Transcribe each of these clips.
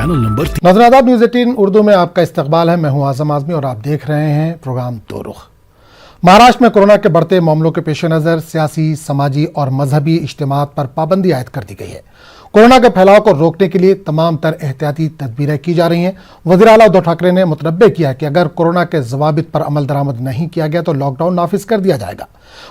Channel number नाज़रीन news 18 Urdu में आपका इस्तकबाल है। मैं हूं आज़म आज़मी और आप देख रहे हैं प्रोग्राम दो रुख। महाराष्ट्र में कोरोना के बढ़ते मामलों के पेश नज़र सियासी, समाजी और मजहबी इज्तिमात पर पाबंदी आयद कर दी गई है। कोरोना के फैलाव को रोकने के लिए तमाम तर एहतियाती तदबीरें की जा रही हैं। वज़ीर आला उद्धव ठाकरे ने मुतनब्बे किया कि अगर कोरोना के ज़वाबित पर अमल दरामद नहीं किया गया तो लॉकडाउन नाफिज कर दिया जाएगा।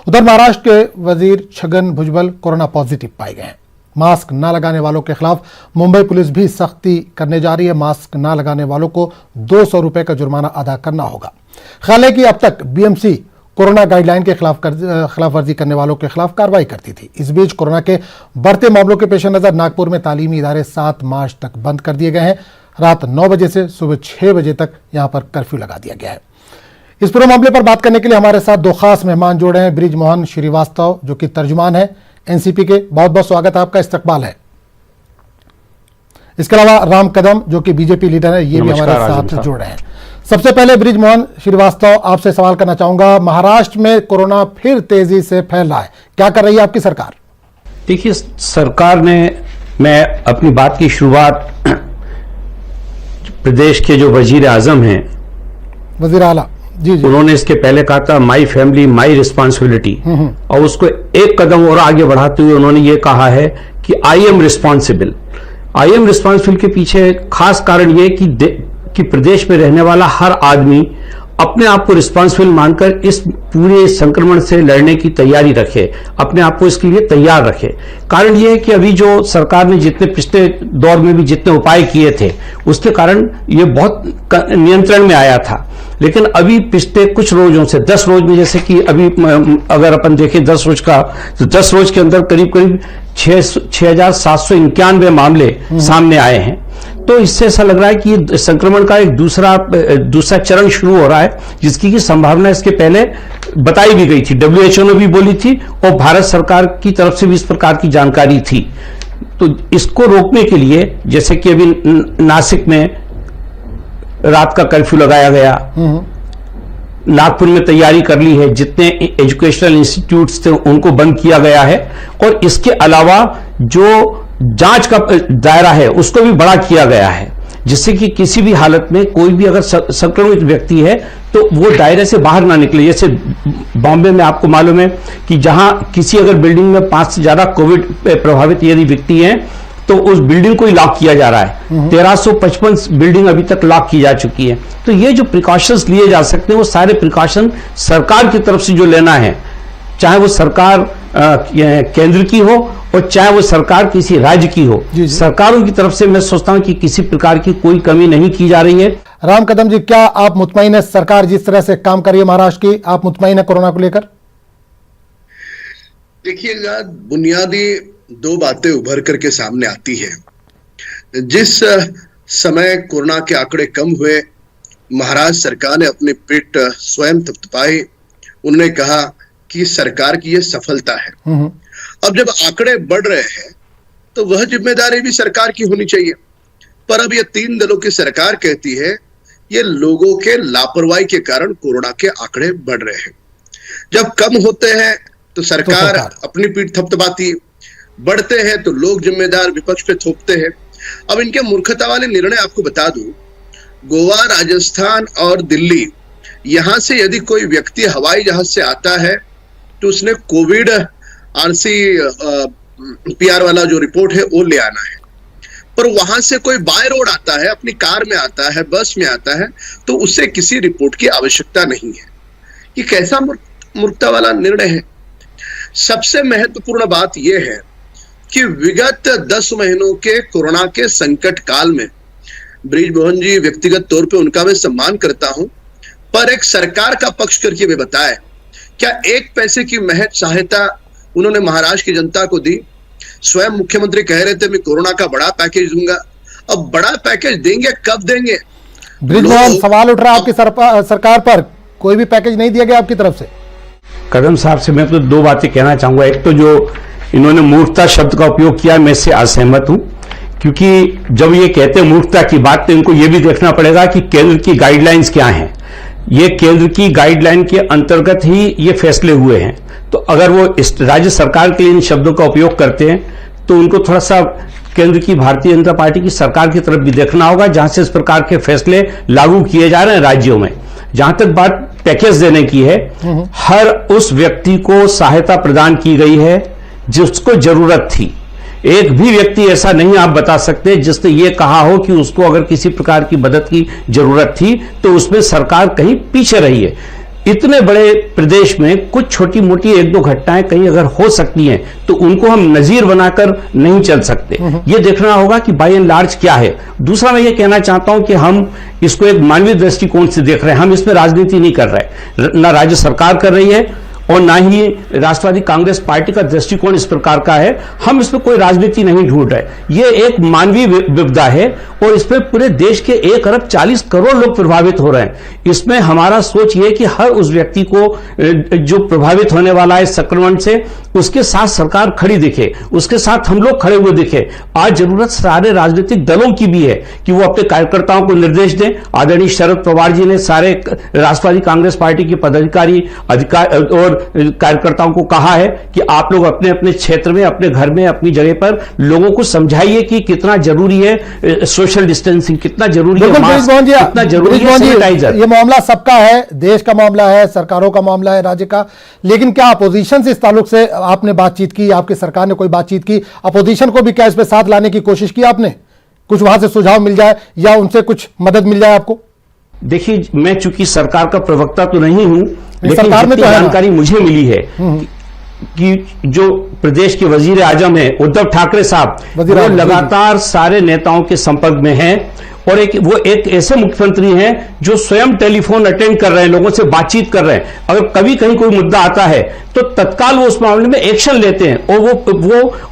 उधर महाराष्ट्र के वजीर छगन भुजबल कोरोना पॉजिटिव पाए गए हैं। मास्क न लगाने वालों के खिलाफ मुंबई पुलिस भी सख्ती करने जा रही है। मास्क न लगाने वालों को 200 रुपए का जुर्माना अदा करना होगा। ख्याल है कि अब तक बीएमसी कोरोना गाइडलाइन के खिलाफ वर्जी करने वालों के खिलाफ कार्रवाई करती थी। इस बीच कोरोना के बढ़ते मामलों के पेश नजर नागपुर में तालीमी इदारे 7 मार्च तक बंद कर दिए गए हैं। रात 9 बजे से सुबह 6 बजे तक यहां पर कर्फ्यू लगा दिया गया है। इस पूरे मामले पर बात करने के लिए हमारे साथ दो खास मेहमान जुड़े हैं। ब्रिज मोहन श्रीवास्तव जो कि तर्जुमान है एनसीपी के, बहुत बहुत स्वागत है, आपका इस्तकबाल है। इसके अलावा राम कदम जो कि बीजेपी लीडर है, ये भी हमारे साथ जुड़ रहे हैं। सबसे पहले ब्रिज मोहन श्रीवास्तव आपसे सवाल करना चाहूंगा, महाराष्ट्र में कोरोना फिर तेजी से फैल रहा है, क्या कर रही है आपकी सरकार? देखिए, सरकार ने, मैं अपनी बात की शुरुआत प्रदेश के जो वजीर आजम हैं, वजीर आला जी, उन्होंने इसके पहले कहा था माई फैमिली माई रिस्पॉन्सिबिलिटी, और उसको एक कदम और आगे बढ़ाते हुए उन्होंने ये कहा है कि I am responsible. I am responsible के पीछे खास कारण ये कि प्रदेश में रहने वाला हर आदमी अपने आप को रिस्पॉन्सिबल मानकर इस पूरे संक्रमण से लड़ने की तैयारी रखे, अपने आप को इसके लिए तैयार रखे। कारण यह है कि अभी जो सरकार ने जितने पिछले दौर में भी जितने उपाय किए थे उसके कारण ये बहुत नियंत्रण में आया था, लेकिन अभी पिछले कुछ रोजों से 10 रोज में, जैसे कि अभी अगर अपन देखें 10 रोज का, तो 10 रोज के अंदर करीब करीब 6,791 मामले सामने आए हैं। तो इससे ऐसा लग रहा है कि संक्रमण का एक दूसरा चरण शुरू हो रहा है, जिसकी की संभावना इसके पहले बताई भी गई थी, WHO ने भी बोली थी और भारत सरकार की तरफ से भी इस प्रकार की जानकारी थी। तो इसको रोकने के लिए, जैसे कि अभी नासिक में रात का कर्फ्यू लगाया गया, नागपुर में तैयारी कर ली है, जितने एजुकेशनल इंस्टीट्यूट्स थे उनको बंद किया गया है, और इसके अलावा जो जांच का दायरा है उसको भी बड़ा किया गया है, जिससे कि किसी भी हालत में कोई भी अगर संक्रमित व्यक्ति है तो वो दायरे से बाहर ना निकले। जैसे बॉम्बे में आपको मालूम है कि जहां किसी अगर बिल्डिंग में 5 से ज्यादा कोविड प्रभावित यदि व्यक्ति हैं तो उस बिल्डिंग को ही लॉक किया जा रहा है। 1355 बिल्डिंग अभी तक लॉक की जा चुकी है। तो ये जो प्रिकॉशंस लिए जा सकते हैं वो सारे प्रिकॉशन सरकार की तरफ से जो लेना है, चाहे वो सरकार केंद्र की हो और चाहे वो सरकार किसी राज्य की हो, सरकारों की तरफ से मैं सोचता हूं कि किसी प्रकार की कोई कमी नहीं की जा रही है। राम कदम जी, क्या आप मुतमईन है सरकार जिस तरह से काम कर रही है महाराष्ट्र की? आप मुतमईन है कोरोना को लेकर? देखिएगा, बुनियादी 2 बातें उभर करके सामने आती है। जिस समय कोरोना के आंकड़े कम हुए, महाराष्ट्र सरकार ने अपनी पीठ स्वयं थपथपाई। उन्होंने कहा कि सरकार की यह सफलता है। अब जब आंकड़े बढ़ रहे हैं तो वह जिम्मेदारी भी सरकार की होनी चाहिए। पर अब ये 3 दलों की सरकार कहती है ये लोगों के लापरवाही के कारण कोरोना के आंकड़े बढ़ रहे हैं। जब कम होते हैं तो सरकार अपनी पीठ थपथपाती, बढ़ते हैं तो लोग जिम्मेदार विपक्ष पे थोपते हैं। अब इनके मूर्खता वाले निर्णय आपको बता दूं, गोवा, राजस्थान और दिल्ली, यहां से यदि कोई व्यक्ति हवाई जहाज से आता है तो उसने कोविड RC-PR वाला जो रिपोर्ट है वो ले आना है। पर वहां से कोई बाय रोड आता है, अपनी कार में आता है, बस में आता है, तो उससे किसी रिपोर्ट की आवश्यकता नहीं है। ये कैसा मूर्खता वाला निर्णय है। सबसे महत्वपूर्ण बात यह है कि विगत 10 महीनों के कोरोना के संकट काल में ब्रिज मोहन जी, व्यक्तिगत तौर पे उनका मैं सम्मान करता हूं, पर एक सरकार का पक्ष करके वे बताए, क्या 1 पैसे की महज सहायता उन्होंने महाराष्ट्र की जनता को दी? स्वयं मुख्यमंत्री कह रहे थे मैं कोरोना का बड़ा पैकेज दूंगा। अब बड़ा पैकेज देंगे, कब देंगे? ब्रिज मोहन, सवाल उठ रहा है आपकी सरकार पर, कोई भी पैकेज नहीं दिया गया आपकी तरफ से। कदम साहब से मैं तो 2 बातें कहना चाहूंगा। एक तो जो इन्होंने मूर्खता शब्द का उपयोग किया, मैं इससे असहमत हूं, क्योंकि जब ये कहते हैं मूर्खता की बात तो इनको ये भी देखना पड़ेगा कि केंद्र की गाइडलाइंस क्या हैं। ये केंद्र की गाइडलाइन के अंतर्गत ही ये फैसले हुए हैं। तो अगर वो इस राज्य सरकार के लिए इन शब्दों का उपयोग करते हैं तो उनको थोड़ा सा केंद्र की भारतीय जनता पार्टी की सरकार की तरफ भी देखना होगा, जहां से इस प्रकार के फैसले लागू किए जा रहे हैं राज्यों में। जहां तक बात पैकेज देने की है, हर उस व्यक्ति को सहायता प्रदान की गई है जिसको जरूरत थी। एक भी व्यक्ति ऐसा नहीं आप बता सकते जिसने ये कहा हो कि उसको अगर किसी प्रकार की मदद की जरूरत थी तो उसमें सरकार कहीं पीछे रही है। इतने बड़े प्रदेश में कुछ छोटी मोटी एक दो घटनाएं कहीं अगर हो सकती हैं तो उनको हम नजीर बनाकर नहीं चल सकते। ये देखना होगा कि बाय एंड लार्ज क्या है। दूसरा मैं ये कहना चाहता हूं कि हम इसको एक मानवीय दृष्टिकोण से देख रहे हैं, हम इसमें राजनीति नहीं कर रहे, ना राज्य सरकार कर रही है और ना ही राष्ट्रवादी कांग्रेस पार्टी का दृष्टिकोण इस प्रकार का है। हम इसमें कोई राजनीति नहीं ढूंढ रहे, ये एक मानवीय विपदा है और इसमें पूरे देश के 1 अरब 40 करोड़ लोग प्रभावित हो रहे हैं। इसमें हमारा सोच ये है कि हर उस व्यक्ति को जो प्रभावित होने वाला है संक्रमण से, उसके साथ सरकार खड़ी दिखे, उसके साथ हम लोग खड़े हुए दिखे। आज जरूरत सारे राजनीतिक दलों की भी है कि वो अपने कार्यकर्ताओं को निर्देश दें। आदरणीय शरद पवार जी ने सारे राष्ट्रवादी कांग्रेस पार्टी के पदाधिकारी और कार्यकर्ताओं को कहा है कि आप लोग अपने अपने क्षेत्र में, अपने घर में, अपनी जगह पर लोगों को समझाइए कि कितना जरूरी है सोशल डिस्टेंसिंग, कितना जरूरी है मास्क, कितना जरूरी है सैनिटाइजर। ये मामला सबका है, देश का मामला है, सरकारों का मामला है, राज्य का। लेकिन क्या अपोजिशन से इस ताल्लुक से आपने बातचीत की, आपकी सरकार ने कोई बातचीत की? अपोजिशन को भी क्या इसमें साथ लाने की कोशिश की आपने? कुछ वहां से सुझाव मिल जाए या उनसे कुछ मदद मिल जाए आपको? देखिए, मैं चूंकि सरकार का प्रवक्ता तो नहीं हूं, लेकिन सरकार में तो जानकारी मुझे मिली है कि जो प्रदेश के वजीर आजम है उद्धव ठाकरे साहब, वो लगातार सारे नेताओं के संपर्क में हैं और वो एक ऐसे मुख्यमंत्री हैं जो स्वयं टेलीफोन अटेंड कर रहे हैं, लोगों से बातचीत कर रहे हैं। अगर कभी कहीं कोई मुद्दा आता है तो तत्काल वो उस मामले में एक्शन लेते हैं। और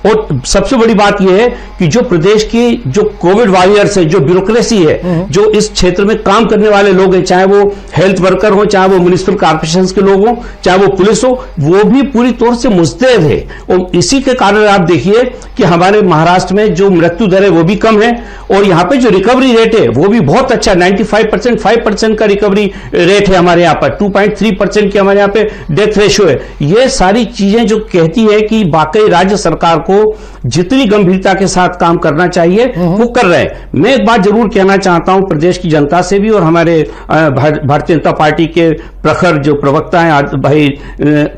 और सबसे बड़ी बात यह है कि जो प्रदेश की जो कोविड वॉरियर्स है, जो ब्यूरोक्रेसी है, जो इस क्षेत्र में काम करने वाले लोग हैं, चाहे वो हेल्थ वर्कर हो, चाहे वो म्युनिसिपल कॉर्पोरेशन के लोग हो, चाहे वो पुलिस हो, वो भी पूरी तौर से मुस्तैद है। और इसी के कारण आप देखिए कि हमारे महाराष्ट्र में जो मृत्यु दर है वो भी कम है और यहां पे जो रिकवरी रेट है वो भी बहुत अच्छा, 95%, 5% का रिकवरी रेट है हमारे यहां पर, 2.3% की हमारे यहां पे डेथ रेशियो है। ये सारी चीजें जो कहती है कि वाकई राज्य सरकार को जितनी गंभीरता के साथ काम करना चाहिए वो कर रहे हैं। मैं एक बात जरूर कहना चाहता हूं प्रदेश की जनता से भी और हमारे भारतीय जनता पार्टी के प्रखर जो प्रवक्ता हैं भाई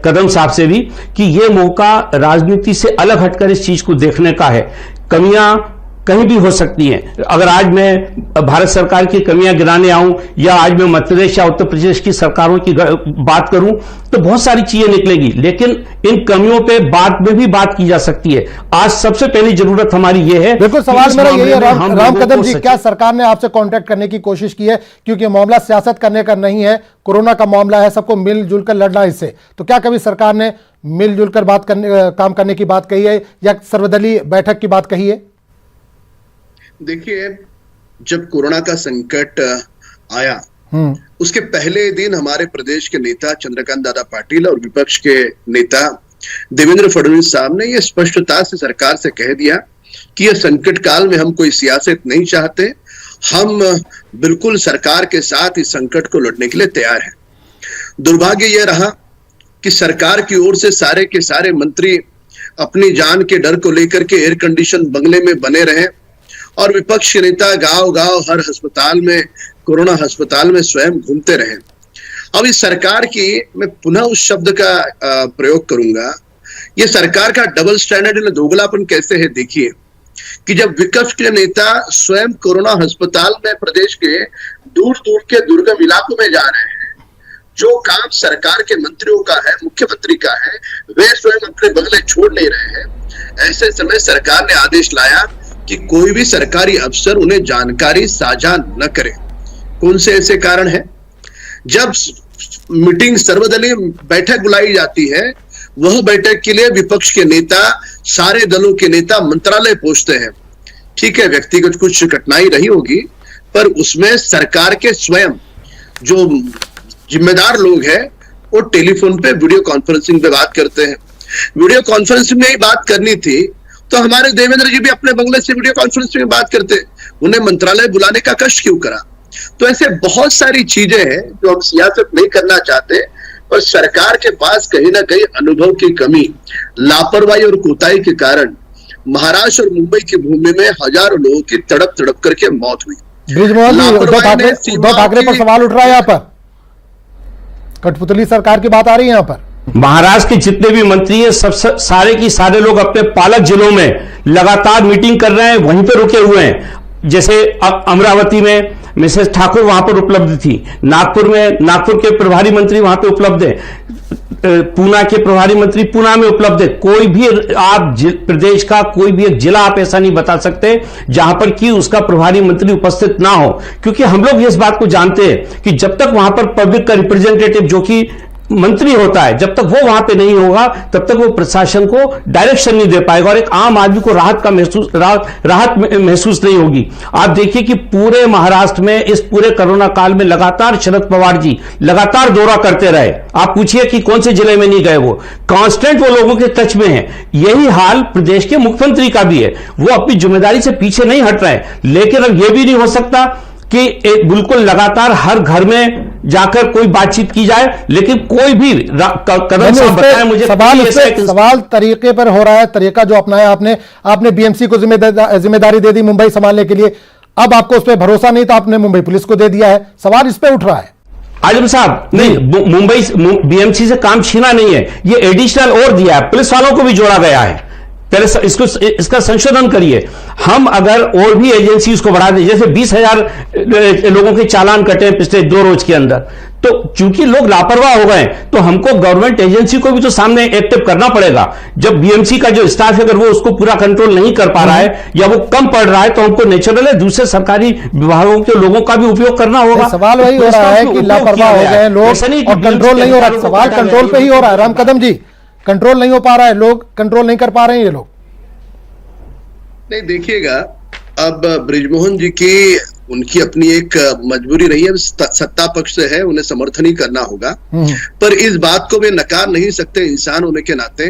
कदम साहब से भी, कि ये मौका राजनीति से अलग हटकर इस चीज को देखने का है। कमियां कहीं भी हो सकती हैं। अगर आज मैं भारत सरकार की कमियां गिनाने आऊं या आज मैं मध्य प्रदेश या उत्तर प्रदेश की सरकारों की बात करूं तो बहुत सारी चीजें निकलेगी, लेकिन इन कमियों पे बाद में भी बात की जा सकती है। आज सबसे पहली जरूरत हमारी ये है। बिल्कुल, सवाल मेरा यही है राम कदम जी, क्या सरकार ने आपसे कांटेक्ट करने की कोशिश की है? क्योंकि मामला सियासत करने का नहीं है, कोरोना का मामला है, सबको मिलजुल कर लड़ना है इससे। तो क्या कभी सरकार ने मिलजुल कर काम करने की बात कही है या सर्वदलीय बैठक की बात कही है? देखिए, जब कोरोना का संकट आया उसके पहले दिन हमारे प्रदेश के नेता चंद्रकांत दादा पाटिल और विपक्ष के नेता देवेंद्र फडणवीस साहब ने यह स्पष्टता से सरकार से कह दिया कि यह संकट काल में हम कोई सियासत नहीं चाहते, हम बिल्कुल सरकार के साथ इस संकट को लड़ने के लिए तैयार हैं। दुर्भाग्य यह रहा कि सरकार की ओर से सारे के सारे मंत्री अपनी जान के डर को लेकर के एयर कंडीशन बंगले में बने रहे और विपक्ष के नेता गांव गांव हर अस्पताल में, कोरोना अस्पताल में स्वयं घूमते रहे। अब इस सरकार की, मैं पुनः उस शब्द का प्रयोग करूंगा, ये सरकार का डबल स्टैंडर्ड, दोगलापन कैसे है। देखिए कि जब विपक्ष के नेता स्वयं कोरोना अस्पताल में प्रदेश के दूर दूर के दुर्गम इलाकों में जा रहे हैं, जो काम सरकार के मंत्रियों का है, मुख्यमंत्री का है, वे स्वयं अपने बंगले छोड़ नहीं रहे हैं। ऐसे समय सरकार ने आदेश लाया कि कोई भी सरकारी अफसर उन्हें जानकारी साझा न करे। कौन से ऐसे कारण है? जब मीटिंग, सर्वदलीय बैठक बुलाई जाती है, वह बैठक के लिए विपक्ष के नेता, सारे दलों के नेता मंत्रालय पहुंचते हैं। ठीक है, व्यक्तिगत कुछ कठिनाई रही होगी, पर उसमें सरकार के स्वयं जो जिम्मेदार लोग हैं वो टेलीफोन पे वीडियो कॉन्फ्रेंसिंग पे बात करते हैं। वीडियो कॉन्फ्रेंसिंग में ही बात करनी थी तो हमारे देवेंद्र जी भी अपने बंगले से वीडियो कॉन्फ्रेंसिंग में बात करते, उन्हें मंत्रालय बुलाने का कष्ट क्यों करा? तो ऐसे बहुत सारी चीजें हैं जो हम सियासत नहीं करना चाहते, पर सरकार के पास कहीं ना कहीं अनुभव की कमी, लापरवाही और कोताही के कारण महाराष्ट्र और मुंबई की भूमि में हजारों लोगों की तड़प तड़प करके मौत हुई। बृजमोहन जी, उद्धव ठाकरे पर सवाल उठ रहा है, यहाँ पर कठपुतली सरकार की बात आ रही है। यहाँ पर महाराष्ट्र के जितने भी मंत्री हैं सब सारे की सारे लोग अपने पालक जिलों में लगातार मीटिंग कर रहे हैं, वहीं पे रुके हुए हैं। जैसे अमरावती में मिसेस ठाकुर वहां पर उपलब्ध थी, नागपुर के प्रभारी मंत्री वहां पे उपलब्ध है, पूना के प्रभारी मंत्री पूना में उपलब्ध है। कोई भी आप प्रदेश का कोई भी एक जिला आप ऐसा नहीं बता सकते जहां पर कि उसका प्रभारी मंत्री उपस्थित ना हो, क्योंकि हम लोग इस बात को जानते हैं कि जब तक वहां पर पब्लिक का रिप्रेजेंटेटिव जो कि मंत्री होता है, जब तक वो वहां पे नहीं होगा तब तक वो प्रशासन को डायरेक्शन नहीं दे पाएगा और एक आम आदमी को राहत महसूस नहीं होगी। आप देखिए कि पूरे महाराष्ट्र में इस पूरे कोरोना काल में लगातार शरद पवार जी लगातार दौरा करते रहे। आप पूछिए कि कौन से जिले में नहीं गए, वो कांस्टेंट वो लोगों के टच में है। यही हाल प्रदेश के मुख्यमंत्री का भी है, वो अपनी जिम्मेदारी से पीछे नहीं हट रहे हैं। लेकिन अब यह भी नहीं हो सकता कि बिल्कुल लगातार हर घर में जाकर कोई बातचीत की जाए, लेकिन कोई भी कदम साहब बताएं मुझे। सवाल तरीके पर हो रहा है, तरीका जो अपनाया आपने बीएमसी को जिम्मेदारी दे दी मुंबई संभालने के लिए, अब आपको उस पर भरोसा नहीं तो आपने मुंबई पुलिस को दे दिया है। सवाल इस पे उठ रहा है। आजम साहब नहीं, मुंबई बीएमसी से काम छीना नहीं है, ये एडिशनल और दिया है, पुलिस वालों को भी जोड़ा गया है। पहले इसका संशोधन करिए। हम अगर और भी एजेंसी उसको बढ़ा दें, जैसे 20,000 लोगों के चालान कटे पिछले 2 रोज के अंदर, तो चूंकि लोग लापरवाह हो गए तो हमको गवर्नमेंट एजेंसी को भी तो सामने एक्टिव करना पड़ेगा। जब बीएमसी का जो स्टाफ है अगर वो उसको पूरा कंट्रोल नहीं कर पा रहा है या वो कम पड़ रहा है तो हमको नेचुरल है दूसरे सरकारी विभागों के लोगों का भी उपयोग करना होगा। सवाल वही हो रहा है कि लापरवाह हो गए लोग और कंट्रोल नहीं हो रहा। सवाल कंट्रोल पे ही हो रहा है। राम कदम जी, कंट्रोल नहीं हो पा रहा है, लोग कंट्रोल नहीं कर पा रहे हैं ये लोग। नहीं, देखिएगा अब बृजमोहन जी की उनकी अपनी एक मजबूरी रही है, सत्ता पक्ष से है, उन्हें समर्थन ही करना होगा। पर इस बात को वे नकार नहीं सकते इंसान होने के नाते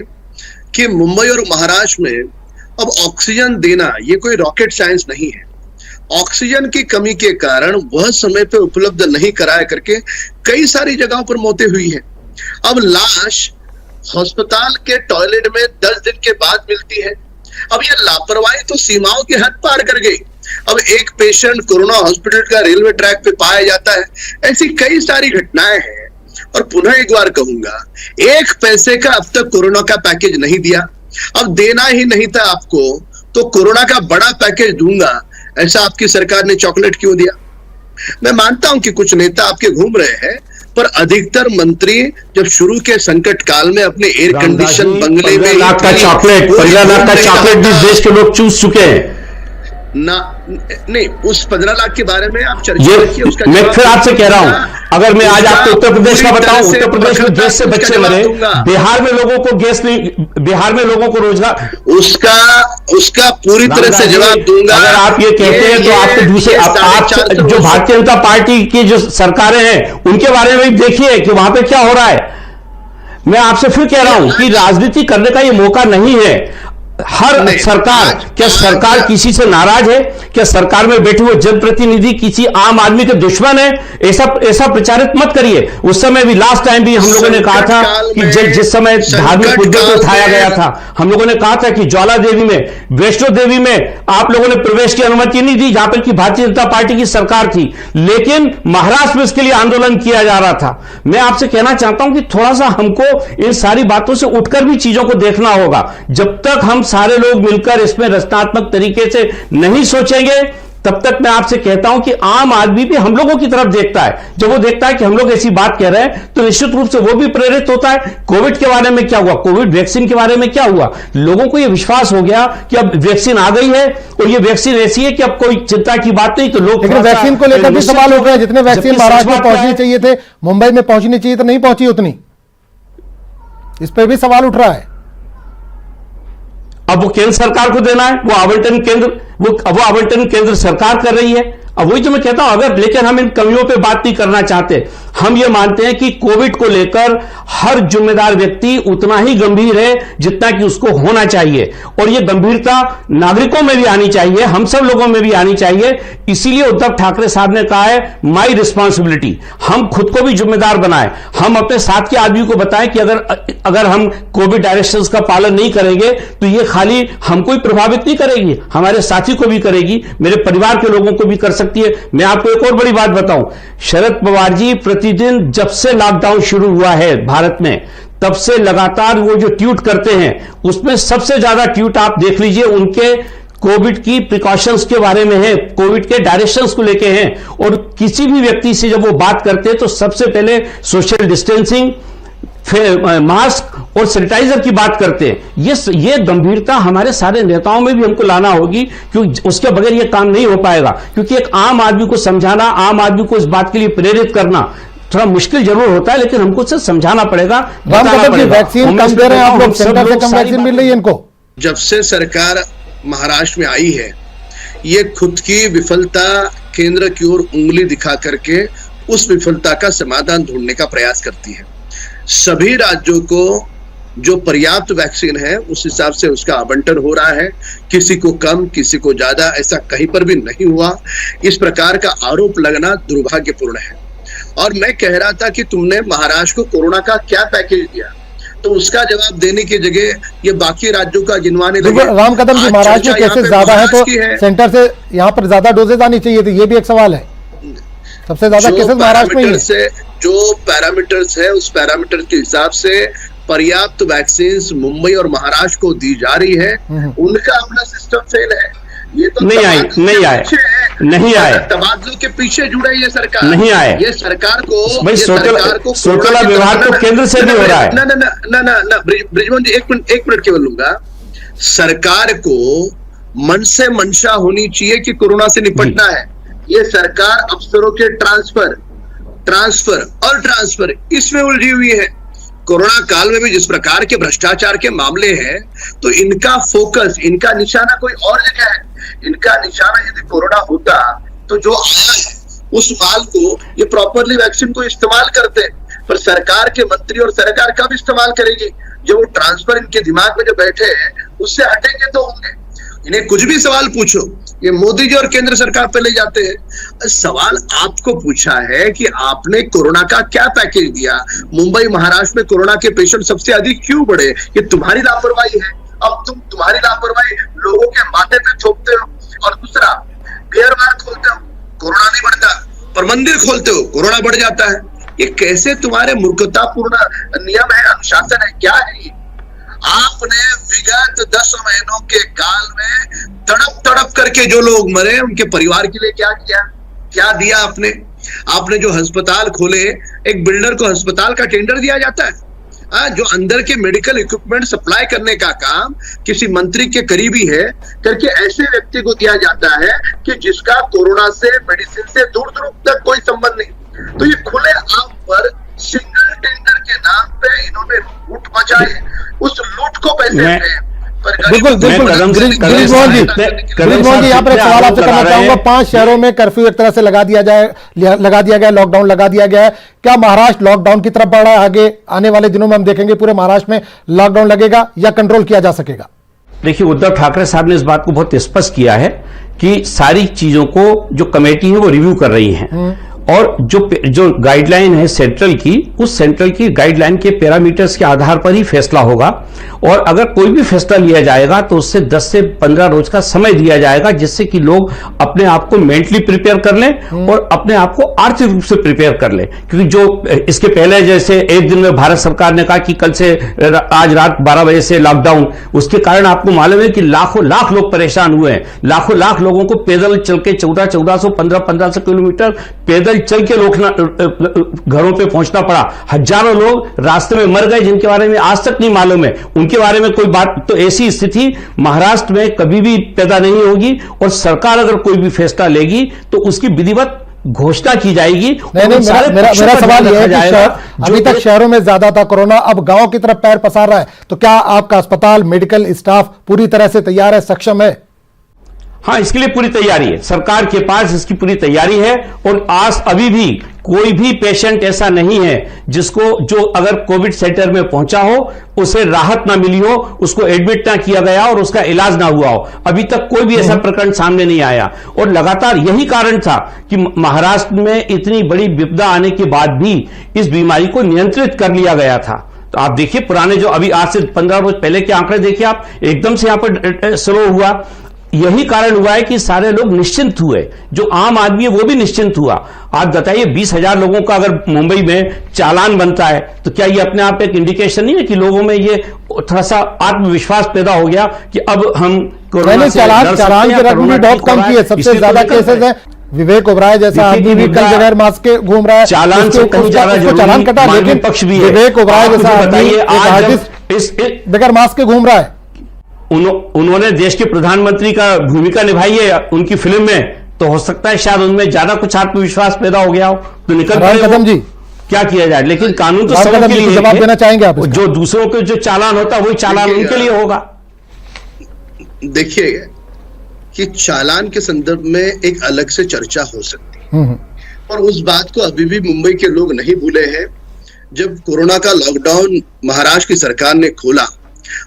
कि मुंबई और महाराष्ट्र में अब ऑक्सीजन देना ये कोई रॉकेट साइंस नहीं है। ऑक्सीजन की कमी के कारण वह समय पे उपलब्ध नहीं कराया करके कई सारी जगहों पर मौतें हुई है। अब लाश अस्पताल के टॉयलेट में 10 दिन के बाद मिलती है। अब यह लापरवाही तो सीमाओं की हद पार कर गई। अब एक पेशेंट कोरोना हॉस्पिटल का रेलवे ट्रैक पे पाया जाता है। ऐसी कई सारी घटनाएं हैं। और पुनः एक बार कहूंगा, 1 पैसे का अब तक कोरोना का पैकेज नहीं दिया। अब देना ही नहीं था आपको तो कोरोना का बड़ा पैकेज दूंगा, ऐसा आपकी सरकार ने चॉकलेट क्यों दिया? मैं मानता हूं कि कुछ नेता आपके घूम रहे हैं, पर अधिकतर मंत्री जब शुरू के संकट काल में अपने एयर कंडीशन बंगले में 15 लाख का चॉकलेट भी देश के लोग चूस चुके हैं ना। नहीं, उस 15 लाख के बारे में आप चर्चा रखिए। उसका मैं फिर आपसे कह रहा हूं, अगर मैं आज आपको उत्तर प्रदेश का बताऊं, उत्तर प्रदेश में गैस से बच्चे मरे, बिहार में लोगों को गैस नहीं, बिहार में लोगों को रोजगार, उसका पूरी तरह से जवाब दूंगा। अगर आप ये कहते हैं तो आपके दूसरे आप जो भारतीय जनता पार्टी की जो सरकारें हैं उनके बारे में भी देखिए कि वहां पे क्या हो रहा है। मैं आपसे फिर कह रहा हूं कि राजनीति करने का ये मौका नहीं है। हर सरकार, क्या सरकार किसी से नाराज है? क्या सरकार में बैठे हुए जनप्रतिनिधि किसी आम आदमी के दुश्मन है? ऐसा प्रचारित मत करिए। उस समय भी लास्ट टाइम भी हम लोगों ने कहा था कि जिस समय धार्मिक मुद्दों को उठाया गया था, हम लोगों ने कहा था कि ज्वाला देवी में, वैष्णो देवी में आप लोगों ने प्रवेश की अनुमति नहीं दी जहां पर कि भारतीय जनता पार्टी की सरकार थी, लेकिन महाराष्ट्र में इसके लिए आंदोलन किया जा रहा था। मैं आपसे कहना चाहता हूं कि थोड़ा सा हमको इन सारी बातों से उठकर भी चीजों को देखना होगा। जब तक हम सारे लोग मिलकर इसमें रचनात्मक तरीके से नहीं सोचेंगे तब तक मैं आपसे कहता हूं कि आम आदमी भी हम लोगों की तरफ देखता है। जब वो देखता है कि हम लोग ऐसी बात कह रहे हैं तो निश्चित रूप से वो भी प्रेरित होता है। कोविड के बारे में क्या हुआ, कोविड वैक्सीन के बारे में क्या हुआ, लोगों को यह विश्वास हो गया कि अब वैक्सीन आ गई है और ये वैक्सीन ऐसी है कि अब कोई चिंता की बात नहीं। तो लोग वैक्सीन को लेकर भी सवाल हो गए, जितने वैक्सीन महाराष्ट्र में पहुंचनी चाहिए थे, मुंबई में पहुंचनी चाहिए तो नहीं पहुंची उतनी, इस पर भी सवाल उठ रहा है। अब वो केंद्र सरकार को देना है, वो आवंटन केंद्र सरकार कर रही है। अब वही तो मैं कहता हूं, अगर लेकिन हम इन कमियों पे बात नहीं करना चाहते, हम ये मानते हैं कि कोविड को लेकर हर जिम्मेदार व्यक्ति उतना ही गंभीर है जितना कि उसको होना चाहिए, और ये गंभीरता नागरिकों में भी आनी चाहिए, हम सब लोगों में भी आनी चाहिए। इसीलिए उद्धव ठाकरे साहब ने कहा है माई रिस्पॉन्सिबिलिटी, हम खुद को भी जिम्मेदार बनाएं, हम अपने साथ के आदमी को बताएं कि अगर हम कोविड डायरेक्शंस का पालन नहीं करेंगे तो ये खाली हमको ही प्रभावित नहीं करेगी, हमारे साथी को भी करेगी, मेरे परिवार के लोगों को भी कर सकती है। मैं आपको एक और बड़ी बात बताऊं, शरद पवार जी प्रतिदिन जब से लॉकडाउन शुरू हुआ है भारत में, तब से लगातार वो जो ट्वीट करते हैं उसमें सबसे ज्यादा ट्वीट आप देख लीजिए उनके कोविड की प्रिकॉशंस के बारे में है, कोविड के डायरेक्शंस को लेके हैं, और किसी भी व्यक्ति से जब वो बात करते हैं तो सबसे पहले सोशल डिस्टेंसिंग, फिर मास्क और सैनिटाइजर की बात करते हैं। ये गंभीरता हमारे सारे नेताओं में भी हमको लाना होगी, क्योंकि उसके बगैर ये काम नहीं हो पाएगा। क्योंकि एक आम आदमी को समझाना, आम आदमी को इस बात के लिए प्रेरित करना थोड़ा मुश्किल जरूर होता है, लेकिन हमको उसे समझाना पड़ेगा, बताना पड़ेगा। वैक्सीन कम दे रहे हैं आप लोग, सेंटर से कम वैक्सीन मिल रही है इनको। जब से सरकार महाराष्ट्र में आई है, ये खुद की विफलता केंद्र की ओर उंगली दिखा करके उस विफलता का समाधान ढूंढने का प्रयास करती है। सभी राज्यों को जो पर्याप्त वैक्सीन है उस हिसाब से उसका आवंटन हो रहा है, किसी को कम किसी को ज्यादा, ऐसा कहीं पर भी नहीं हुआ। इस प्रकार का आरोप लगना दुर्भाग्यपूर्ण है। और मैं कह रहा था कि तुमने महाराष्ट्र को कोरोना का क्या पैकेज दिया, तो उसका जवाब देने की जगह ये बाकी राज्यों का गिनवाने लगे। राम कदम जी, महाराष्ट्र में केसेस ज्यादा है तो सेंटर से यहाँ पर ज्यादा डोजेज आनी चाहिए थी, ये भी एक सवाल है। सबसे ज्यादा केसेस महाराष्ट्र में ही है। जो पैरामीटर्स है उस पैरामीटर के हिसाब से पर्याप्त वैक्सीन मुंबई और महाराष्ट्र को दी जा रही है, उनका अपना सिस्टम फेल है। ये तो नहीं आए तबादलों के पीछे जुड़े ये सरकार नहीं आए। ये सरकार को सोटला विभाग तो केंद्र से भी हो रहा है। ना ब्रिजमोहन जी, एक मिनट केवल लूंगा। सरकार को मन से मंशा होनी चाहिए कि कोरोना से निपटना है। ये सरकार अफसरों के ट्रांसफर इसमें उलझी हुई है। कोरोना काल में भी जिस प्रकार के भ्रष्टाचार के मामले हैं, तो इनका फोकस, इनका निशाना कोई और जगह है। इनका निशाना यदि कोरोना होता तो जो आया है उस माल को ये प्रॉपरली वैक्सीन को इस्तेमाल करते, पर सरकार के मंत्री और सरकार कब इस्तेमाल करेगी? जो वो ट्रांसफर इनके दिमाग में जो बैठे हैं उससे हटेंगे तो होंगे। इन्हें कुछ भी सवाल पूछो, ये मोदी जी और केंद्र सरकार पे ले जाते हैं। सवाल आपको पूछा है कि आपने कोरोना का क्या पैकेज दिया, मुंबई महाराष्ट्र में कोरोना के पेशेंट सबसे अधिक क्यों बढ़े? ये तुम्हारी लापरवाही है। अब तुम्हारी लापरवाही लोगों के माथे पे थोपते हो। और दूसरा, बियर बार खोलते हो, कोरोना नहीं बढ़ता, पर मंदिर खोलते हो, कोरोना बढ़ जाता है। ये कैसे तुम्हारे मूर्खतापूर्ण नियम है, अनुशासन है, क्या है ये? आपने विगत 10 महीनों के काल में तड़प करके जो लोग मरे उनके परिवार के लिए क्या किया, क्या दिया आपने जो अस्पताल खोले, एक बिल्डर को अस्पताल का टेंडर दिया जाता है। जो अंदर के मेडिकल इक्विपमेंट सप्लाई करने का काम किसी मंत्री के करीबी है करके ऐसे व्यक्ति को दिया जाता है कि जिसका कोरोना से, मेडिसिन से दूर दूर तक कोई संबंध नहीं। तो ये खुले आम पर सिंगल टेंडर के नाम पे इन्होंने लूट मचाई है। उस लूट को पैसे बिल्कुल गिरीश मोहन जी, यहाँ पर एक सवाल आपसे करना चाहूंगा। 5 शहरों में कर्फ्यू एक तरह से लगा दिया गया, लॉकडाउन लगा दिया गया है। क्या महाराष्ट्र लॉकडाउन की तरफ बढ़ रहा है? आगे आने वाले दिनों में हम देखेंगे पूरे महाराष्ट्र में लॉकडाउन लगेगा या कंट्रोल किया जा सकेगा? देखिए, उद्धव ठाकरे साहब ने इस बात को बहुत स्पष्ट किया है कि सारी चीजों को जो कमेटी है वो रिव्यू कर रही है, और जो गाइडलाइन है सेंट्रल की, उस सेंट्रल की गाइडलाइन के पैरामीटर्स के आधार पर ही फैसला होगा। और अगर कोई भी फैसला लिया जाएगा तो उससे 10 से 15 रोज का समय दिया जाएगा, जिससे कि लोग अपने आप को मेंटली प्रिपेयर कर लें और अपने आप को आर्थिक रूप से प्रिपेयर कर लें। क्योंकि जो इसके पहले जैसे एक दिन में भारत सरकार ने कहा कि कल से आज रात 12 बजे से लॉकडाउन, उसके कारण आपको मालूम है कि लाखों लाख लोग परेशान हुए हैं। लाखों लाख लोगों को पैदल चल के 1400 1500 किलोमीटर पैदल चल के लोग घरों पे पहुंचना पड़ा। हजारों लोग रास्ते में मर गए, जिनके बारे में आज तक नहीं मालूम है, उनके बारे में कोई बात। तो ऐसी स्थिति महाराष्ट्र में कभी भी पैदा नहीं होगी, और सरकार अगर कोई भी फैसला लेगी तो उसकी विधिवत घोषणा की जाएगी। मेरा सवाल यह है कि अभी तक शहरों में ज्यादा था कोरोना, अब गांव की तरफ पैर पसार रहा है, तो क्या आपका अस्पताल, मेडिकल स्टाफ पूरी तरह से तैयार है, सक्षम है? हाँ, इसके लिए पूरी तैयारी है, सरकार के पास इसकी पूरी तैयारी है। और आज अभी भी कोई भी पेशेंट ऐसा नहीं है जो अगर कोविड सेंटर में पहुंचा हो, उसे राहत ना मिली हो, उसको एडमिट ना किया गया और उसका इलाज ना हुआ हो। अभी तक कोई भी ऐसा प्रकरण सामने नहीं आया। और लगातार यही कारण था कि महाराष्ट्र में इतनी बड़ी विपदा आने के बाद भी इस बीमारी को नियंत्रित कर लिया गया था। तो आप देखिए पुराने जो अभी आज से 15 रोज पहले के आंकड़े देखिए आप, एकदम से यहां पर स्लो हुआ। यही कारण हुआ है कि सारे लोग निश्चिंत हुए, जो आम आदमी है वो भी निश्चिंत हुआ। आप बताइए 20,000 लोगों का अगर मुंबई में चालान बनता है तो क्या ये अपने आप एक इंडिकेशन नहीं है कि लोगों में ये थोड़ा सा आत्मविश्वास पैदा हो गया कि अब हम कोरोना से लड़ सकते चालान हैं, की रकम कोरोना भी बहुत ठीक हो कम रहा की है, है, सबसे इसलिए ज्यादा कोई केसेस है। विवेक ओबराय जैसा आदमी भी कल बगैर मास्क के घूम रहा है, चालान से कहीं ज्यादा उसको चालान कटा, लेकिन पक्ष भी है। विवेक ओबराय आप जैसा मुझे आदमी बताइए, एक आज आर्टिस्ट बगैर मास्क के घूम रहा है। उन्होंने देश के प्रधानमंत्री का भूमिका निभाई है उनकी फिल्म में, तो हो सकता है शायद उनमें ज्यादा कुछ आत्मविश्वास पैदा हो गया हो तो निकल राम पड़े कदम वो। जी, क्या किया जाए, लेकिन कानून तो राम सबके कदम जी लिए को जवाब है। देना चाहेंगे आप इसका? जो दूसरों के जो चालान होता है वही चालान उनके लिए होगा। देखिए कि चालान के संदर्भ में एक अलग से चर्चा हो सकती है, और उस बात को अभी भी मुंबई के लोग नहीं भूले हैं। जब कोरोना का लॉकडाउन महाराष्ट्र की सरकार ने खोला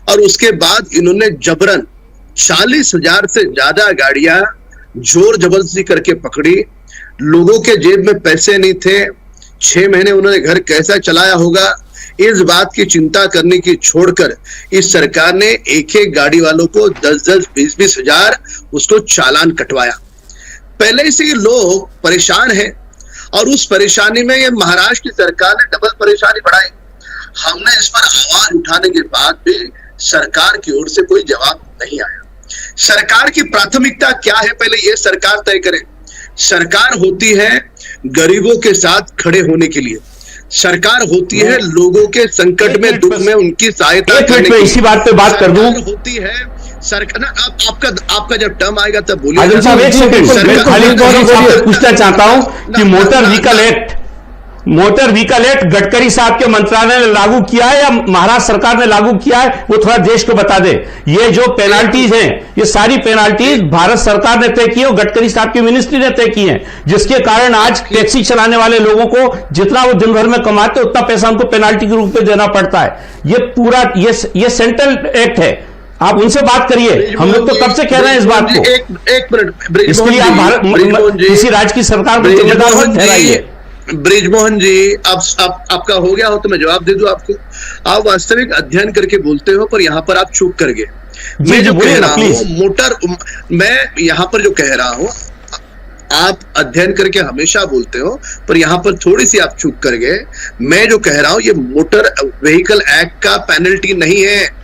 और उसके बाद इन्होंने जबरन 40,000 से ज्यादा गाड़ियां जोर जबरदस्ती करके पकड़ी। लोगों के जेब में पैसे नहीं थे, 6 महीने उन्होंने घर कैसा चलाया होगा, इस बात की चिंता करने की छोड़कर इस सरकार ने एक एक गाड़ी वालों को 10-10, 20-20 हजार उसको चालान कटवाया। पहले से ही लोग परेशान हैं और उस परेशानी में ये महाराष्ट्र की सरकार ने डबल परेशानी बढ़ाई। हमने इस पर आवाज उठाने के बाद भी सरकार की ओर से कोई जवाब नहीं आया। सरकार की प्राथमिकता क्या है, पहले ये सरकार तय करे। सरकार होती है गरीबों के साथ खड़े होने के लिए, सरकार होती है लोगों के संकट में, दुख में उनकी सहायता करने के लिए। इसी बात पे बात कर दूं, होती है सरकार ना। आपका जब टर्म आएगा तब बोलिए। आजम साहब एक सेकंड, मैं खाली पूछना चाहता हूं कि मोटर व्हीकल एक्ट गडकरी साहब के मंत्रालय ने लागू किया है या महाराष्ट्र सरकार ने लागू किया है, वो थोड़ा देश को बता दे। ये जो पेनाल्टीज हैं, ये सारी पेनाल्टीज भारत सरकार ने तय की है और गडकरी साहब की मिनिस्ट्री ने तय की है, जिसके कारण आज टैक्सी चलाने वाले लोगों को जितना वो दिन भर में कमाते उतना पैसा उनको पेनाल्टी के रूप में देना पड़ता है। ये पूरा ये सेंट्रल एक्ट है। आप उनसे बात करिए, हम लोग तो कब से कह रहे हैं इस बात को। एक मिनट, इसके लिए आप भारत किसी राज्य की सरकार को जिम्मेदार मत ठहराइए। ब्रिजमोहन जी, आपका हो गया हो तो मैं जवाब दे दूं आपको। आप वास्तविक अध्ययन करके बोलते हो, पर यहाँ पर आप चूक कर गए। मैं जो कह रहा हूँ मैं यहाँ पर जो कह रहा हूँ, आप अध्ययन करके हमेशा बोलते हो, पर यहाँ पर थोड़ी सी आप चूक कर गए। मैं जो कह रहा हूँ ये मोटर व्हीकल एक्ट का पेनल्टी नहीं है।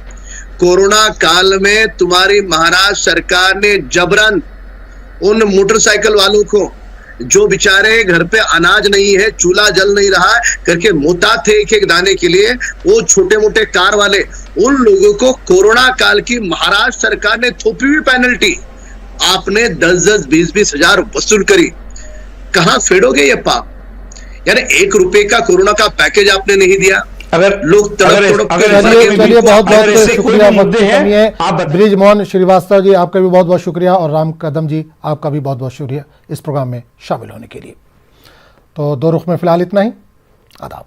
कोरोना काल में तुम्हारी महाराष्ट्र सरकार ने जबरन उन मोटरसाइकिल वालों को जो बेचारे घर पे अनाज नहीं है, चूल्हा जल नहीं रहा है करके मोहताज थे एक एक दाने के लिए, वो छोटे मोटे कार वाले, उन लोगों को कोरोना काल की महाराष्ट्र सरकार ने थोपी हुई पेनल्टी आपने 10-10, 20-20 हजार वसूल करी। कहां फेडोगे ये पाप? यानी 1 रुपए का कोरोना का पैकेज आपने नहीं दिया। अगर लोग चलिए बहुत बहुत शुक्रिया। मुद्दे हैं ब्रिजमोहन श्रीवास्तव जी, आपका भी बहुत बहुत शुक्रिया, और राम कदम जी आपका भी बहुत बहुत शुक्रिया इस प्रोग्राम में शामिल होने के लिए। तो दो रुख में फिलहाल इतना ही। आदाब।